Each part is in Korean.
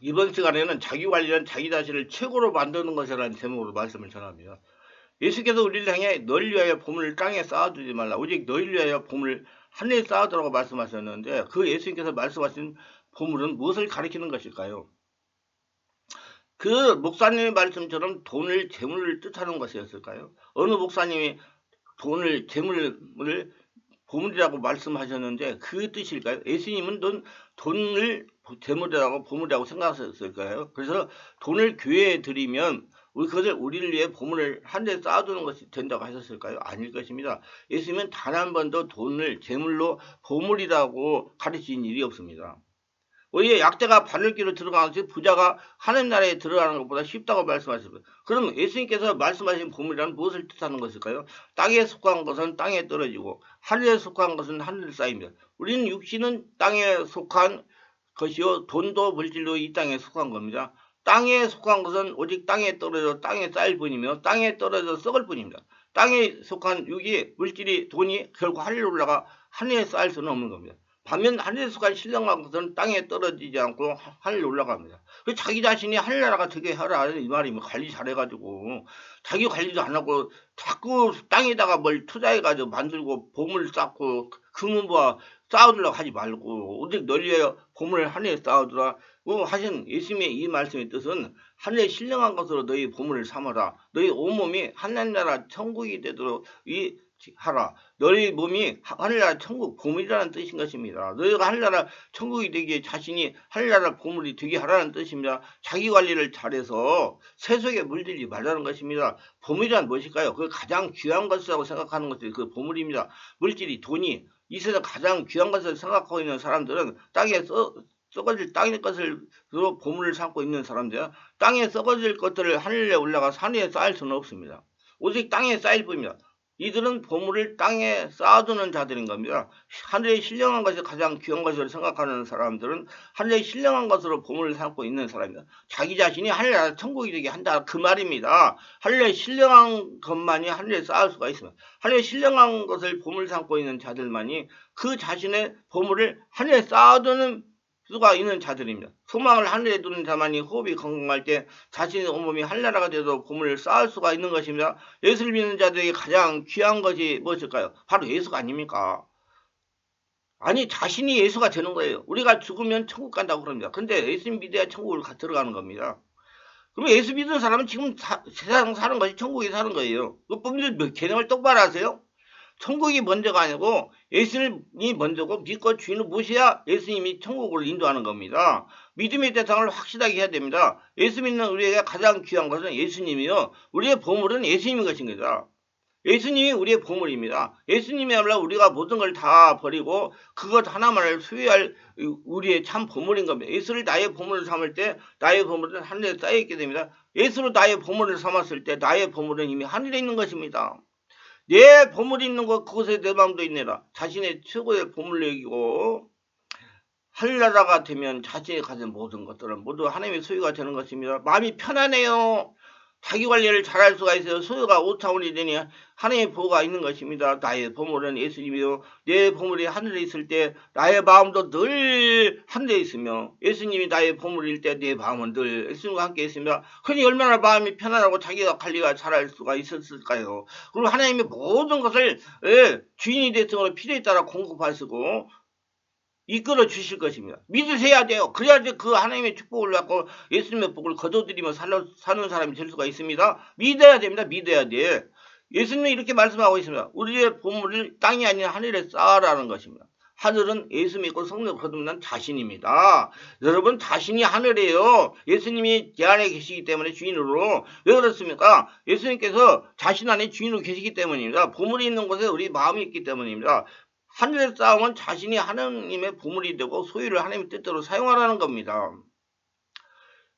이번 시간에는 자기 관리는 자기 자신을 최고로 만드는 것이라는 제목으로 말씀을 전합니다. 예수께서 우리를 향해 너희를 위하여 보물을 땅에 쌓아두지 말라. 오직 너희를 위하여 보물을 하늘에 쌓아두라고 말씀하셨는데 그 예수님께서 말씀하신 보물은 무엇을 가리키는 것일까요? 그 목사님의 말씀처럼 돈을 재물을 뜻하는 것이었을까요? 어느 목사님이 돈을 재물을 보물이라고 말씀하셨는데 그 뜻일까요? 예수님은 돈을 재물이라고 보물이라고 생각하셨을까요? 그래서 돈을 교회에 드리면 그것을 우리를 위해 보물을 하늘에 쌓아두는 것이 된다고 하셨을까요? 아닐 것입니다. 예수님은 단 한 번도 돈을 재물로 보물이라고 가르친 일이 없습니다. 오히려 약자가 바늘기로 들어가는 것이 부자가 하늘 나라에 들어가는 것보다 쉽다고 말씀하셨습니다. 그럼 예수님께서 말씀하신 보물이란 무엇을 뜻하는 것일까요? 땅에 속한 것은 땅에 떨어지고 하늘에 속한 것은 하늘에 쌓입니다. 우리는 육신은 땅에 속한 것이요 돈도 물질도 이 땅에 속한 겁니다. 땅에 속한 것은 오직 땅에 떨어져 땅에 쌓일 뿐이며 땅에 떨어져 썩을 뿐입니다. 땅에 속한 육이 물질이 돈이 결국 하늘에 올라가 하늘에 쌓일 수는 없는 겁니다. 반면 하늘에 속한 신령한 것은 땅에 떨어지지 않고 하늘에 올라갑니다. 자기 자신이 하늘나라가 되게 하라 이 말이면 관리 잘해가지고 자기 관리도 안 하고 자꾸 땅에다가 뭘 투자해가지고 만들고 보물 쌓고 금은보화 쌓아두려고 하지 말고 오직 널리 위하여 보물을 하늘에 쌓아두라 하신 예수님의 이 말씀의 뜻은 하늘에 신령한 것으로 너희 보물을 삼아라. 너희 온몸이 하늘나라 천국이 되도록 하라. 너희 몸이 하늘나라 천국 보물이라는 뜻인 것입니다. 너희가 하늘나라 천국이 되기에 자신이 하늘나라 보물이 되게 하라는 뜻입니다. 자기 관리를 잘해서 세속에 물들지 말라는 것입니다. 보물이란 무엇일까요? 그 가장 귀한 것이라고 생각하는 것이 그 보물입니다. 물질이 돈이 이 세상 가장 귀한 것을 생각하고 있는 사람들은 땅에 썩어질 땅의 것을 보물을 삼고 있는 사람들, 땅에 썩어질 것들을 하늘에 올라가 산위에 쌓일 수는 없습니다. 오직 땅에 쌓일 뿐입니다. 이들은 보물을 땅에 쌓아두는 자들인 겁니다. 하늘에 신령한 것이 가장 귀한 것으로 생각하는 사람들은 하늘에 신령한 것으로 보물을 삼고 있는 사람입니다. 자기 자신이 하늘나라 천국이 되게 한다 그 말입니다. 하늘에 신령한 것만이 하늘에 쌓을 수가 있습니다. 하늘에 신령한 것을 보물 삼고 있는 자들만이 그 자신의 보물을 하늘에 쌓아두는 수가 있는 자들입니다. 소망을 하늘에 두는 자만이 호흡이 건강할 때 자신의 온몸이 하늘나라가 되도록 보물을 쌓을 수가 있는 것입니다. 예수를 믿는 자들에게 가장 귀한 것이 무엇일까요? 바로 예수가 아닙니까? 아니 자신이 예수가 되는 거예요. 우리가 죽으면 천국 간다고 그럽니다. 근데 예수 믿어야 천국을 들어가는 겁니다. 그럼 예수 믿는 사람은 지금 세상 사는 것이 천국에 사는 거예요. 그분들 개념을 똑바로 하세요. 천국이 먼저가 아니고 예수님이 먼저고 믿고 주인을 모셔야 예수님이 천국으로 인도하는 겁니다. 믿음의 대상을 확실하게 해야 됩니다. 예수 믿는 우리에게 가장 귀한 것은 예수님이요. 우리의 보물은 예수님인 것입니다. 예수님이 우리의 보물입니다. 예수님이야말로 우리가 모든 걸 다 버리고 그것 하나만을 소유할 우리의 참 보물인 겁니다. 예수를 나의 보물을 삼을 때 나의 보물은 하늘에 쌓여있게 됩니다. 예수로 나의 보물을 삼았을 때 나의 보물은 이미 하늘에 있는 것입니다. 내 보물이 있는 것 그곳에 내 마음도 있네라. 자신의 최고의 보물을 여기고 하늘나라가 되면 자신이 가진 모든 것들은 모두 하나님의 소유가 되는 것입니다. 마음이 편안해요. 자기 관리를 잘할 수가 있어요. 소유가 5차원이 되니 하나님의 보호가 있는 것입니다. 나의 보물은 예수님이요. 내 보물이 하늘에 있을 때 나의 마음도 늘 하늘에 있으며 예수님이 나의 보물일 때 내 마음은 늘 예수님과 함께 있습니다. 그러니 얼마나 마음이 편안하고 자기가 관리가 잘할 수가 있었을까요? 그리고 하나님의 모든 것을 주인이 됐으므로 필요에 따라 공급하시고 이끌어 주실 것입니다. 믿으셔야 돼요. 그래야지 그 하나님의 축복을 받고 예수님의 복을 거둬들이며 사는 사람이 될 수가 있습니다. 믿어야 됩니다. 믿어야 돼. 예수님이 이렇게 말씀하고 있습니다. 우리의 보물을 땅이 아닌 하늘에 쌓아라는 것입니다. 하늘은 예수 믿고 성령 거듭난 자신입니다. 여러분 자신이 하늘이에요. 예수님이 제 안에 계시기 때문에 주인으로. 왜 그렇습니까? 예수님께서 자신 안에 주인으로 계시기 때문입니다. 보물이 있는 곳에 우리 마음이 있기 때문입니다. 하늘에 쌓으면 자신이 하나님의 보물이 되고 소유를 하나님의 뜻대로 사용하라는 겁니다.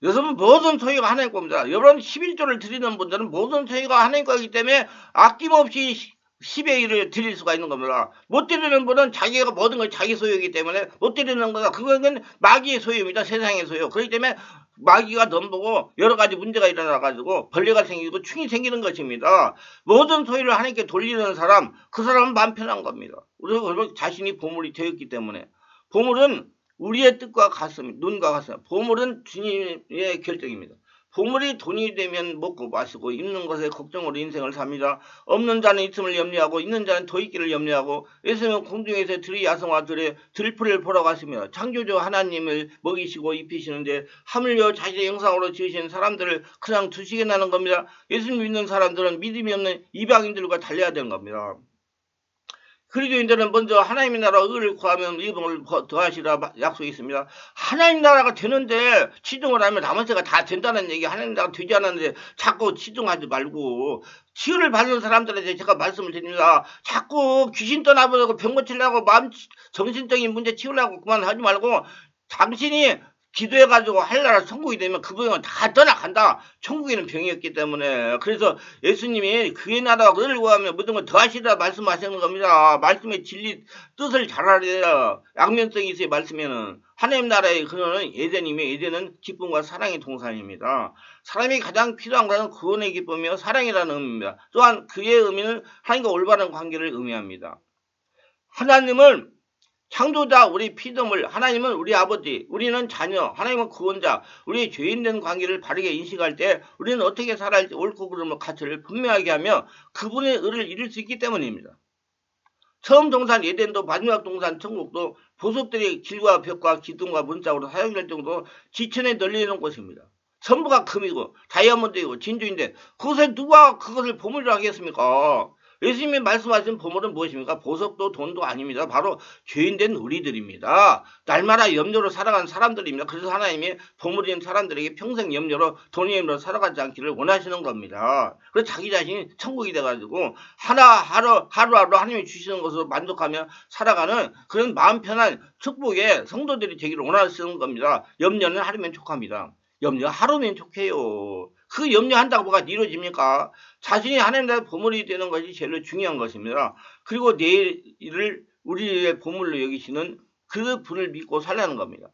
여러분 모든 소유가 하나님 겁니다. 여러분 11조를 드리는 분들은 모든 소유가 하나님 거기 때문에 아낌없이 10의 1을 드릴 수가 있는 겁니다. 못 드리는 분은 자기가 모든 걸 자기 소유이기 때문에 못 드리는 거다. 그거는 마귀의 소유입니다. 세상의 소유. 그렇기 때문에 마귀가 넘보고 여러 가지 문제가 일어나가지고 벌레가 생기고 충이 생기는 것입니다. 모든 소유를 하나님께 돌리는 사람, 그 사람은 마음 편한 겁니다. 우리가 자신이 보물이 되었기 때문에. 보물은 우리의 뜻과 같습니다. 눈과 같습니다. 보물은 주님의 결정입니다. 보물이 돈이 되면 먹고 마시고 입는 것에 걱정으로 인생을 삽니다. 없는 자는 있음을 염려하고 있는 자는 더 있기를 염려하고 예수님은 공중에서 들의 야성과 들풀을 보러 갔습니다. 창조주 하나님을 먹이시고 입히시는데 하물며 자신의 형상으로 지으신 사람들을 그냥 두시겠다는 겁니다. 예수님 믿는 사람들은 믿음이 없는 이방인들과 달려야 되는 겁니다. 그리스도인들은 먼저 하나님의 나라 의를 구하면 이복을 더하시라 약속이 있습니다. 하나님 나라가 되는데 치중을 하면 나머지가 다 된다는 얘기. 하나님 나라가 되지 않았는데 자꾸 치중하지 말고 치유를 받는 사람들한테 제가 말씀을 드립니다. 자꾸 귀신 떠나보려고 병 고치려고 마음 정신적인 문제 치우려고 그만하지 말고 당신이 기도해가지고 할 나라 천국이 되면 그 병은 다 떠나간다. 천국에는 병이 없기 때문에. 그래서 예수님이 그의 나라와 그를 구하면 모든 걸 더하시라 말씀하시는 겁니다. 말씀의 진리 뜻을 잘 알아야 양면성이 있어요. 말씀에는 하나님 나라의 근원은 에덴이며 에덴은 기쁨과 사랑의 동산입니다. 사람이 가장 필요한 것은 구원의 기쁨이며 사랑이라는 의미입니다. 또한 그의 의미는 하나님과 올바른 관계를 의미합니다. 하나님은 창조자, 우리 피조물, 하나님은 우리 아버지, 우리는 자녀, 하나님은 구원자, 우리의 죄인된 관계를 바르게 인식할 때 우리는 어떻게 살아야 할지 옳고 그름의 가치를 분명하게 하며 그분의 의를 이룰 수 있기 때문입니다. 처음 동산 에덴도 마지막 동산 천국도 보석들이 길과 벽과 기둥과 문짝으로 사용될 정도로 지천에 널리는 곳입니다. 전부가 금이고 다이아몬드이고 진주인데 그것에 누가 그것을 보물이라고 하겠습니까? 예수님이 말씀하신 보물은 무엇입니까? 보석도 돈도 아닙니다. 바로 죄인된 우리들입니다. 날마다 염려로 살아가는 사람들입니다. 그래서 하나님이 보물인 사람들에게 평생 염려로 돈이 염려로 살아가지 않기를 원하시는 겁니다. 그래서 자기 자신이 천국이 돼가지고 하루하루 하나님이 주시는 것으로 만족하며 살아가는 그런 마음 편한 축복의 성도들이 되기를 원하시는 겁니다. 염려는 하루면 족합니다. 염려 하루면 족해요. 그 염려한다고 뭐가 이루어집니까? 자신이 하나님 나라의 보물이 되는 것이 제일 중요한 것입니다. 그리고 내일을 우리의 보물로 여기시는 그 분을 믿고 살라는 겁니다.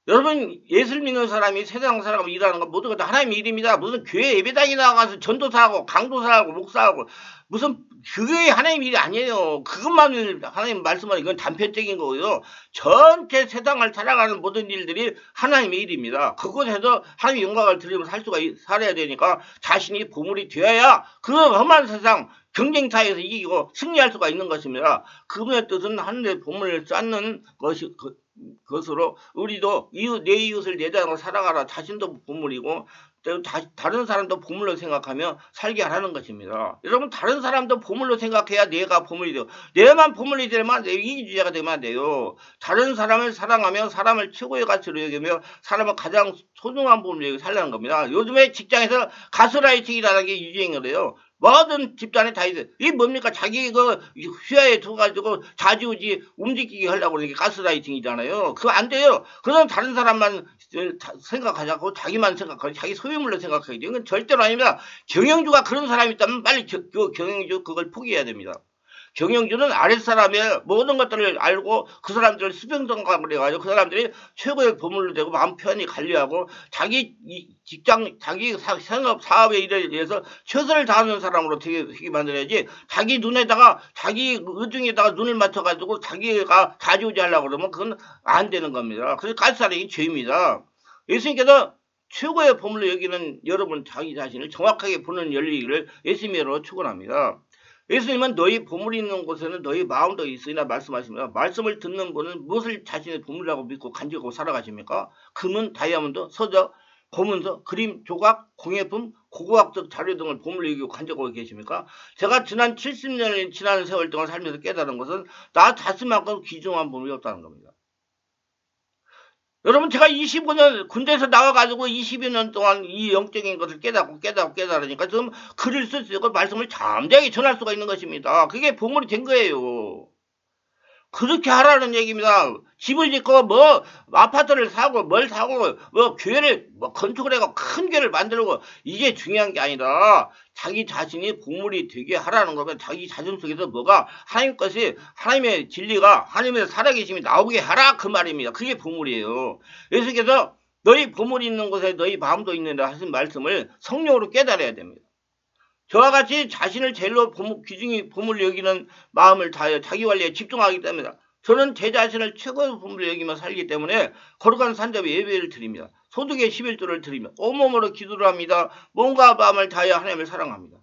여러분 예수를 믿는 사람이 세상 살아가면 일하는 건 모든 것 다 하나님의 일입니다. 무슨 교회 예배당에 나가서 전도사하고 강도사하고 목사하고 무슨 그게 하나님의 일이 아니에요. 그것만 하나님 말씀하는 이건 단편적인 거고요. 전체 세상을 살아가는 모든 일들이 하나님의 일입니다. 그곳에서 하나님의 영광을 드리면서 살아야 되니까 자신이 보물이 되어야 그 험한 세상 경쟁사에서 이기고 승리할 수가 있는 것입니다. 그분의 뜻은 하늘의 보물을 쌓는 것으로 우리도 내 이웃을 내자고 살아가라. 자신도 보물이고 다른 사람도 보물로 생각하며 살게 하라는 것입니다. 여러분 다른 사람도 보물로 생각해야 내가 보물이 되고 내만 보물이 되면 이기주의자가 되면 안 돼요. 다른 사람을 사랑하며 사람을 최고의 가치로 여기며 사람을 가장 소중한 보물로 여기고 살라는 겁니다. 요즘에 직장에서 가스라이팅이라는 게 유행을 해요. 모든 집단에 다 있어요. 이게 뭡니까? 자기 휘하에 둬가지고 자지우지 움직이게 하려고 그러는 게 가스라이팅이잖아요. 그거 안 돼요. 그건 다른 사람만 생각하자고 자기만 생각하고 자기 소유물로 생각하게 돼요. 이건 절대로 아닙니다. 경영주가 그런 사람이 있다면 빨리 그 경영주 그걸 포기해야 됩니다. 경영주는 아랫사람의 모든 것들을 알고 그 사람들을 수평성감을 해가지고 그 사람들이 최고의 보물로 되고 마음 편히 관리하고 자기 직장, 자기 생업, 사업의 일에 대해서 최선을 다하는 사람으로 되게 만들어야지 자기 눈에다가 자기 의중에다가 눈을 맞춰가지고 자기가 자지우지 하려고 그러면 그건 안 되는 겁니다. 그래서 가스라이팅이 죄입니다. 예수님께서 최고의 보물로 여기는 여러분 자기 자신을 정확하게 보는 열리기를 예수님으로 축원합니다. 예수님은 너희 보물이 있는 곳에는 너희 마음도 있으리라 말씀하십니다. 말씀을 듣는 분은 무엇을 자신의 보물이라고 믿고 간직하고 살아가십니까? 금은, 다이아몬드, 서적, 고문서, 그림, 조각, 공예품, 고고학적 자료 등을 보물로 여기고 간직하고 계십니까? 제가 지난 70년이 지난 세월 동안 살면서 깨달은 것은 나 자신만큼 귀중한 보물이 없다는 겁니다. 여러분 제가 25년 군대에서 나와가지고 20여 년 동안 이 영적인 것을 깨달으니까 좀 글을 쓸 수 있고 말씀을 잠대하게 전할 수가 있는 것입니다. 그게 보물이 된 거예요. 그렇게 하라는 얘기입니다. 집을 짓고 아파트를 사고 뭘 사고 교회를 건축을 해고 큰 교회를 만들고 이게 중요한 게 아니라 자기 자신이 보물이 되게 하라는 거면 자기 자신 속에서 뭐가 하나님 것이 하나님의 진리가 하나님의 살아계심이 나오게 하라 그 말입니다. 그게 보물이에요. 예수께서 너희 보물이 있는 곳에 너희 마음도 있는다 하신 말씀을 성령으로 깨달아야 됩니다. 저와 같이 자신을 제일로 귀중히 보물로 여기는 마음을 다하여 자기 관리에 집중하기 때문에 저는 제 자신을 최고의 보물로 여기며 살기 때문에 거룩한 산잡이 예배를 드립니다. 소득의 11조를 드리며 온몸으로 기도를 합니다. 몸과 마음을 다하여 하나님을 사랑합니다.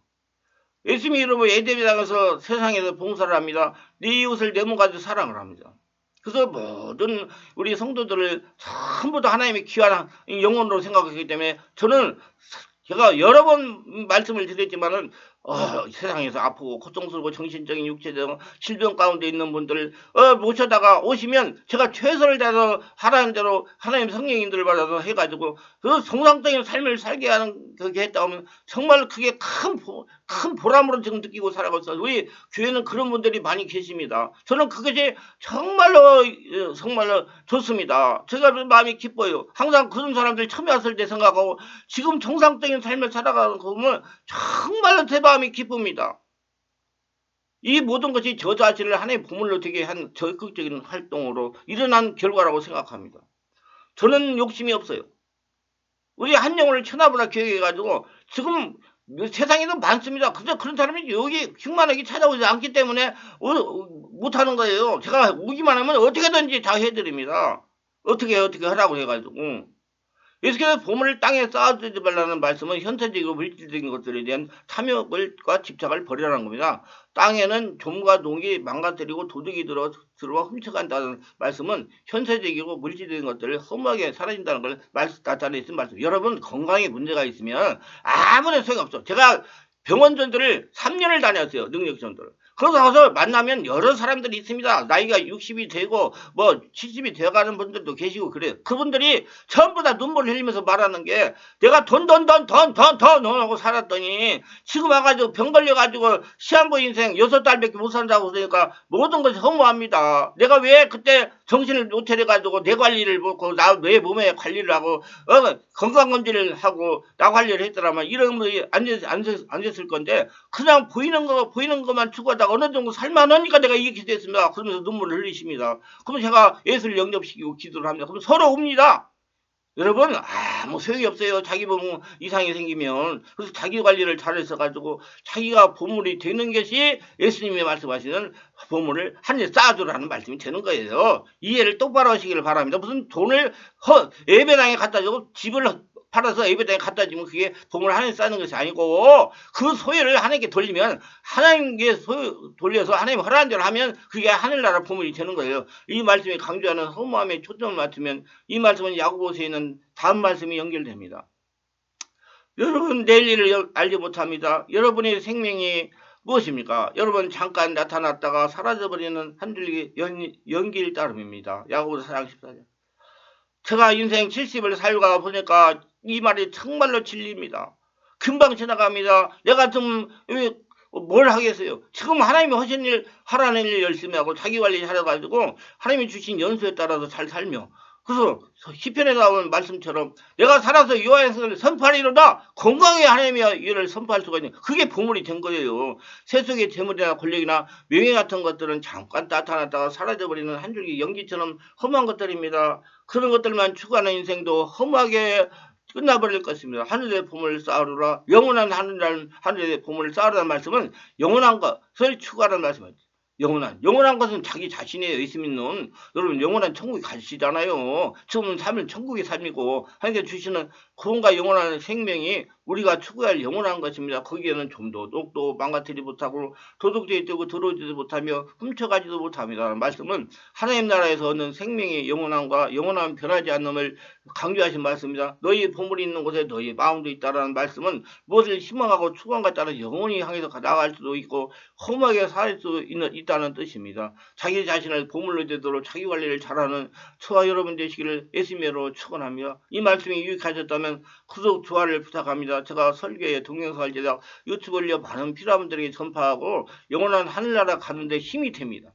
예수님의 이름으로 예배당에서 세상에서 봉사를 합니다. 네 이웃을 내 몸까지 사랑을 합니다. 그래서 모든 우리 성도들을 전부 다 하나님의 귀한 영혼으로 생각하기 때문에 저는 제가 여러 번 말씀을 드렸지만은 세상에서 아프고 고통스럽고 정신적인 육체적 질병 가운데 있는 분들 모셔다가 오시면 제가 최선을 다해서 하라는 대로 하나님 성령님들을 받아서 해가지고 그 정상적인 삶을 살게 하는 그렇게 했다 하면 정말 그게 큰 보람으로 지금 느끼고 살아가고 있어요. 우리 교회는 그런 분들이 많이 계십니다. 저는 그것이 정말로 좋습니다. 제가 마음이 기뻐요. 항상 그런 사람들 처음에 왔을 때 생각하고 지금 정상적인 삶을 살아가는 거 보면 정말로 제 마음이 기쁩니다. 이 모든 것이 저 자신을 하나의 보물로 되게 한 적극적인 활동으로 일어난 결과라고 생각합니다. 저는 욕심이 없어요. 우리 한 영혼을 천하보다 기억해가지고 지금 세상에도 많습니다. 근데 그런 사람이 여기 흉만하게 찾아오지 않기 때문에 못하는 거예요. 제가 오기만 하면 어떻게든지 다 해드립니다. 어떻게 하라고 해가지고. 예수께서 보물을 땅에 쌓아두지 말라는 말씀은 현세적이고 물질적인 것들에 대한 탐욕과 집착을 버리라는 겁니다. 땅에는 좀과 농이 망가뜨리고 도둑이 들어와 훔쳐간다는 말씀은 현세적이고 물질적인 것들을 허무하게 사라진다는 걸 나타내 있는 말씀. 여러분 건강에 문제가 있으면 아무런 소용없어. 제가 병원 전도를 3년을 다녔어요. 능력 전도를. 그러고 나서 만나면 여러 사람들이 있습니다. 나이가 60이 되고 70이 되어가는 분들도 계시고 그래요. 그분들이 전부 다 눈물을 흘리면서 말하는 게 내가 돈 하고 살았더니 지금 와가지고 병 걸려가지고 시한부 인생 6달밖에 못 산다고 그러니까 모든 것이 허무합니다. 내가 왜 그때 정신을 못 차려가지고 내 관리를 못하고 내 몸의 관리를 하고 건강검진을 하고 나 관리를 했더라면 이런 분이 안 됐을 건데 그냥 보이는 것만 추구하다 어느 정도 살만하니까 내가 이렇게 됐습니다. 그러면서 눈물을 흘리십니다. 그러면 제가 예수를 영접시키고 기도를 합니다. 그럼 서로 옵니다. 여러분 아무 소용이 없어요. 자기 몸 이상이 생기면. 그래서 자기 관리를 잘해서가지고 자기가 보물이 되는 것이 예수님이 말씀하시는 보물을 하늘에 쌓아두라는 말씀이 되는 거예요. 이해를 똑바로 하시기를 바랍니다. 무슨 돈을 예배당에 갖다 주고 집을 팔아서 예배당에 갖다 주면 그게 보물 하나님에 쌓는 것이 아니고 그 소유를 하나님께 돌리면 하나님께 돌려서 하나님 허락한 대로 하면 그게 하늘나라 보물이 되는 거예요. 이 말씀이 강조하는 허무함에 초점을 맞추면 이 말씀은 야고보서에 있는 다음 말씀이 연결됩니다. 여러분 내일 일을 알지 못합니다. 여러분의 생명이 무엇입니까? 여러분 잠깐 나타났다가 사라져버리는 한 줄기 연기일 따름입니다. 야고보서 4장 14절. 제가 인생 70을 살다가 보니까 이 말이 정말로 진리입니다. 금방 지나갑니다. 내가 좀 뭘 하겠어요? 지금 하나님이 하신 일 하라는 일 열심히 하고 자기 관리 잘해가지고 하나님이 주신 연수에 따라서 잘 살며 그래서 시편에 나오는 말씀처럼 내가 살아서 여호와의 선포하리로다 건강에 하나님의 일을 선포할 수가 있는 그게 보물이 된 거예요. 세속의 재물이나 권력이나 명예 같은 것들은 잠깐 나타났다가 사라져버리는 한 줄기 연기처럼 험한 것들입니다. 그런 것들만 추구하는 인생도 험하게 끝나버릴 것입니다. 하늘의 보물을 쌓으라. 영원한 하늘의 보물을 쌓으라는 말씀은 영원한 것을 추구하라는 말씀이죠. 영원한 것은 자기 자신이에요. 예수 믿는 여러분 영원한 천국에 가시잖아요. 지금은 삶은 천국의 삶이고 하나님께 주시는 구원과 영원한 생명이 우리가 추구할 영원한 것입니다. 거기에는 좀 도둑도 망가뜨리지 못하고 도둑질이 되고 들어오지도 못하며 훔쳐가지도 못합니다. 말씀은 하나님 나라에서 얻는 생명의 영원함과 영원함 변하지 않음을 강조하신 말씀입니다. 너희 보물이 있는 곳에 너희 마음도 있다라는 말씀은 무엇을 희망하고 추구함과 따라 영원히 향해서 나아갈 수도 있고 험하게 살 수 있다는 뜻입니다. 자기 자신을 보물로 되도록 자기 관리를 잘하는 저와 여러분 되시기를 예수님으로 축원합니다. 이 말씀이 유익하셨다면 구독, 좋아요를 부탁합니다. 제가 설교에 동영상을 제작 유튜브 올려 많은 필요한 분들에게 전파하고 영원한 하늘나라 가는 데 힘이 됩니다.